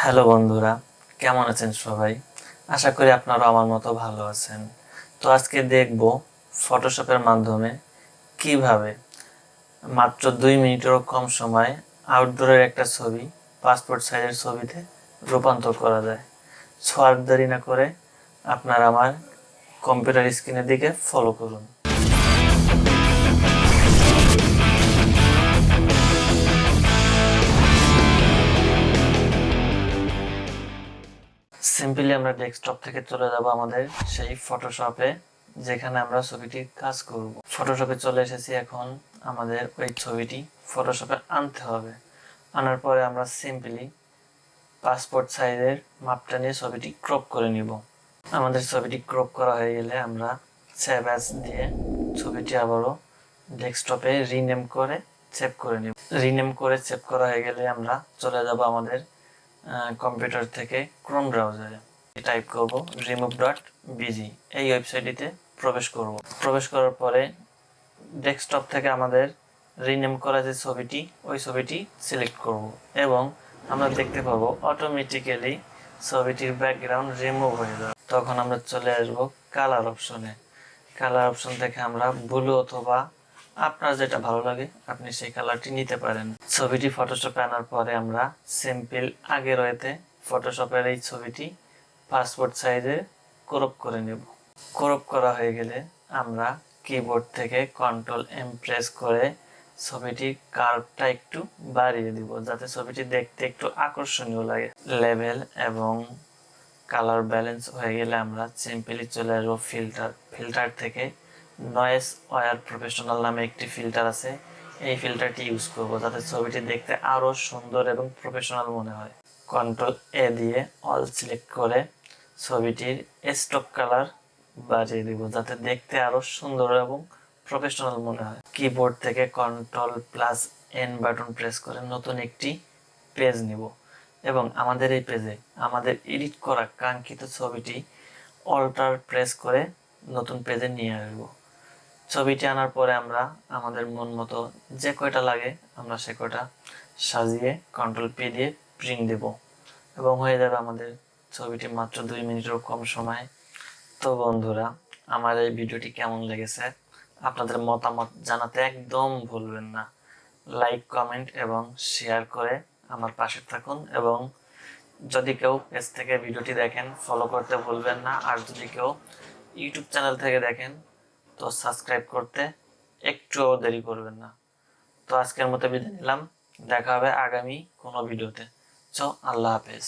Hello বন্ধুরা, কেমন আছেন সবাই? আশা করি আপনারা আমার মতো ভালো আছেন। তো আজকে দেখব ফটোশপের মাধ্যমে কিভাবে মাত্র 2 মিনিটেরও কম সময়ে আউটডোরের একটা ছবি পাসপোর্ট সাইজের ছবিতে রূপান্তর করা যায়। সো আর দেরি না করে আপনারা আমার কম্পিউটার স্ক্রিনের দিকে ফলো করুন। সিম্পলি আমরা ডেস্কটপ থেকে চলে যাব আমাদের সেই ফটোশপে, যেখানে আমরা ছবিটি কাজ করব। ফটোশপে চলে এসেছি। এখন আমাদের ওই ছবিটি ফটোশপে আনতে হবে। আনার পরে আমরা সিম্পলি পাসপোর্ট সাইজের মাপটা নিয়ে ছবিটি ক্রপ করে নিব। আমাদের ছবিটি ক্রপ করা হয়ে গেলে আমরা সেভ অ্যাজ দিয়ে ছবিটি আবারও ডেস্কটপে রিনেম করে সেভ করে নিব। রিনেম করে সেভ করা হয়ে গেলে আমরা চলে যাব আমাদের কম্পিউটার থেকে ক্রোম ব্রাউজারে টাইপ করব remove.bg। এই ওয়েবসাইটটিতে প্রবেশ করব। প্রবেশ করার পরে ডেস্কটপ থেকে আমাদের রিনেম করা যে ছবিটি, ওই ছবিটি সিলেক্ট করব এবং আমরা দেখতে পাবো অটোমেটিক্যালি ছবিটির ব্যাকগ্রাউন্ড রিমুভ হয়ে যাবে। তখন আমরা চলে আসব কালার অপশনে। কালার অপশন থেকে আমরা ব্লু অথবা আপনার যেটা ভালো লাগে আপনি সেই কালারটি নিতে পারেন। ছবিটি ফটোশপে আনার পরে আমরা সিম্পল আগের ওয়েতে ফটোশপের এই ছবিটি পাসপোর্ট সাইজে ক্রপ করে নেব। ক্রপ করা হয়ে গেলে আমরা কিবোর্ড থেকে কন্ট্রোল-M প্রেস করে ছবিটির কার্ভটা একটু বাড়িয়ে দিব, যাতে ছবিটি দেখতে একটু আকর্ষণীয় লাগে। লেভেল এবং কালার ব্যালেন্স হয়ে গেলে আমরা সিম্পলি চলে আসবো ফিল্টার থেকে নয়েজ ওয়্যার প্রফেশনাল নামে একটি ফিল্টার আছে। এই ফিল্টারটি ইউজ করব যাতে ছবিটি দেখতে আরও সুন্দর এবং প্রফেশনাল মনে হয়। কন্ট্রোল-A দিয়ে অল সিলেক্ট করে ছবিটির স্টক কালার বাড়িয়ে দিব, যাতে দেখতে আরও সুন্দর এবং প্রফেশনাল মনে হয়। কিবোর্ড থেকে Ctrl+N বাটন প্রেস করে নতুন একটি পেজ নিব এবং আমাদের এই পেজে আমাদের এডিট করা কাঙ্ক্ষিত ছবিটি অল্টার প্রেস করে নতুন পেজে নিয়ে আসবো। ছবিটি আনার পরে আমরা আমাদের মন মতো যে কয়টা লাগে আমরা সে কয়টা সাজিয়ে Ctrl+P দিয়ে প্রিন্ট দেব এবং হয়ে যাবে আমাদের ছবিটি মাত্র 2 মিনিটেরও কম সময়। তো বন্ধুরা, আমার এই ভিডিওটি কেমন লেগেছে আপনাদের মতামত জানাতে একদম ভুলবেন না। লাইক, কমেন্ট এবং শেয়ার করে আমার পাশে থাকুন এবং যদি কেউ পেজ থেকে ভিডিওটি দেখেন ফলো করতে ভুলবেন না। আর যদি কেউ ইউটিউব চ্যানেল থেকে দেখেন তো সাবস্ক্রাইব করতে একটুও দেরি করবেন না। তো আজকের মতো বিদায় নিলাম। দেখা হবে আগামী কোনো ভিডিওতে। আল্লাহ হাফেজ।